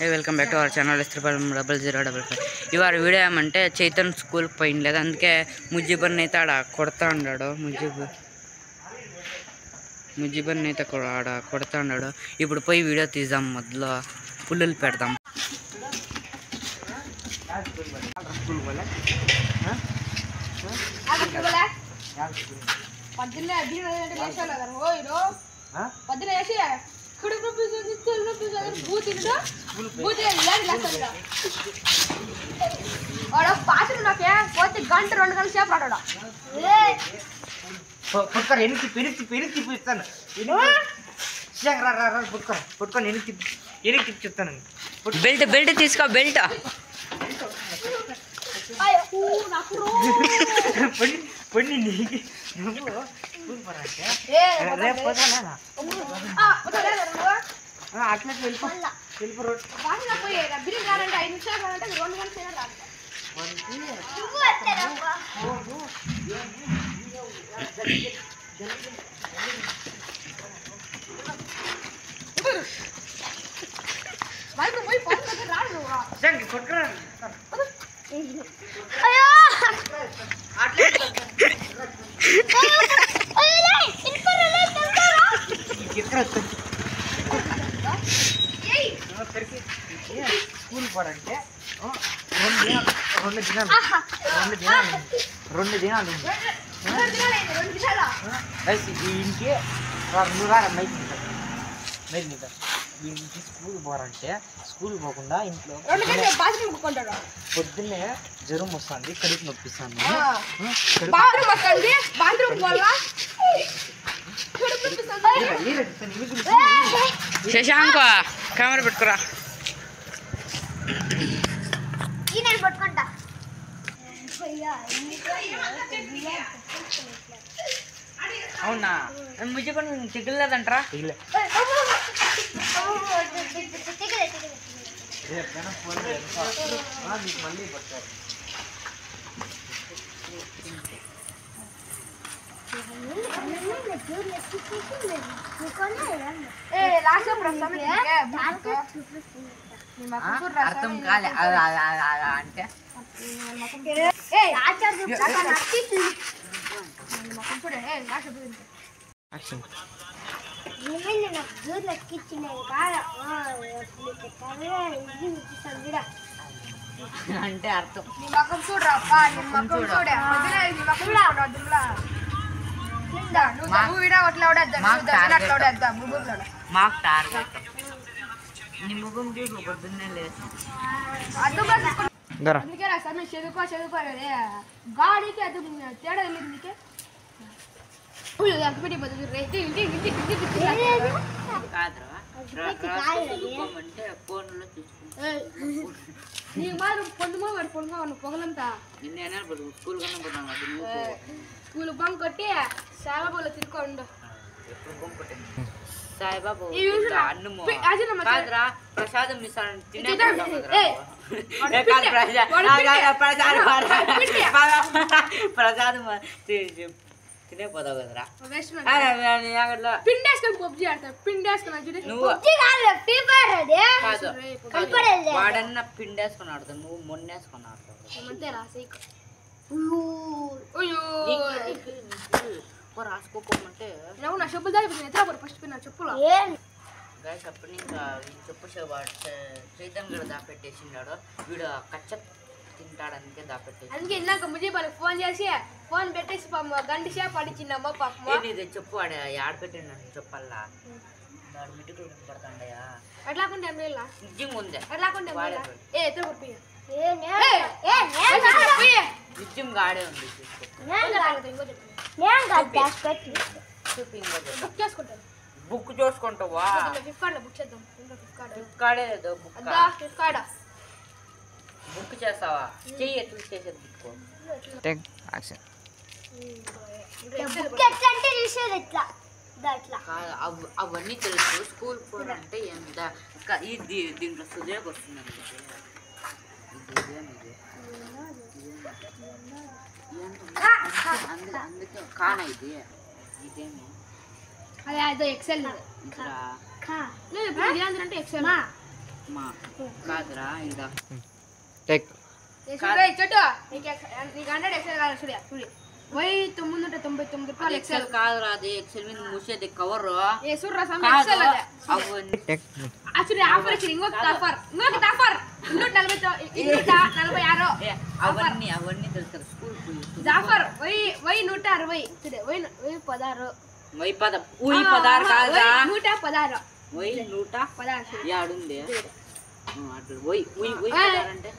Welcome back to our channel S300055. ఇవాళ video ఏమంటే చైతన్ స్కూల్కి పోయింది లేదు, అందుకే ముజ్జిబర్ని అయితే ఆడ కొడతా ఉన్నాడు. ముజ్జిబర్ని అయితే ఆడ కొడతా ఉన్నాడు. ఇప్పుడు పోయి వీడియో తీద్దాం, మొదలు పుల్లులు పెడదాం. గంట 2 గంటల సేపు ఆడా తిప్పిస్తాను పట్టుకొని ఎనికి తిప్పుతాను. బెల్ట్ తీసుకో, బెల్ట్ పండి అట్లా వెళ్ళిపో రోడ్ బిర్యానీ రాలంటే 5 నిమిషాలు రాలంటే 2 గంటలు రాదు. స్కూల్ పోరంటే 2 దినాలు ఇంటికి ఇంటికి స్కూల్ పోరంటే స్కూల్ పోకుండా ఇంట్లో పొద్దున్నే జ్వరం వస్తుంది, కడుపు నొప్పిస్తాను. శశాంక్ కెమెరా పెట్టుకురా. పట్టుకుంటా అవునా, ముజ్జిబర్ తిగ్గలేదంటరా? మళ్ళీ పట్టారు. అర్థం కాలే అంటే అంటే అర్థం చూడరా మాకు టార్గెట్ నీ ముఖం చూసి పొద్దున్నే లేదు. చదువుకోలేదు గాడికి అది తేడా తెలియదు. నీకు మాత్రం పొద్దుమో వాడు పొడుగా పొగలంతా స్కూల్ బంక్ కొట్టి సాయిబాబాలో తిరుక్కోండు. సాయిబాబు ప్రసాదం ప్రసాదం తినేపోతావు కదరా. పిండేసుకొని పబ్జీ ఆడతారు. పిండేసుకొని నువ్వు వాడన్నా పిండేసుకొని ఆడతావు, నువ్వు మొన్నేసుకొని ఆడతావు. రాసుకోమంటే నా చెప్పులు దారిపోతుంది. ఎత్రా ఫస్ట్ నా చెప్పులు అప్పుడు ఇంకా చెప్పు చైతన్ కూడా దాపెట్టేసినాడు. వీడు కచ్చ తింటాడనికే దాపెట్టేసి, అందుకే ఇందాక ముజీబాలకు ఫోన్ చేసి ఫోన్ పెట్టేసి గంట సేపు అడిచిందమ్మా పాప. చెప్పు వాడు ఆడ పెట్టిండు చెప్పల్లా. వాడు మిట్టుకులు పడతాడయా అట్లాకుంటే నిజంగా ఉందే అట్లాకుంటే నిజంగా ఆడే ఉంది. బుక్ చూసుకుంటావా? బుక్ చేస్తావా? చెయ్యి ఎట్లా చేసేది అవన్నీ తెలుసు. స్కూల్ పోరంటే దీంట్లో సుదేకి వస్తుందండి. అందుకే కానా ఇది ఇదేమి అదే ఎక్సెల్ ఇక్కడ లేదు. ఇప్పుడు అంటే ఎక్సెల్ మా కాదురా ఇంకా టెక్ చెట్టు నీకు 100 ఎక్సెల్ కాదు చూడు 1999 ఎక్సెల్ కాదురా అది ఎక్సెల్ మీద మూసేది కవర్ ఏ చూడరా సామి ఎక్సెల్ అదే టెక్ అసలు ఆఫర్ ఇచ్చి ఇంకొక ఆఫర్ 146 అవన్నీ తెలుసు స్కూల్ జాఫర్ 160 చూడు 116 16 కాదురా 116 116 16 యాడుంది అట్లా 16 అంటే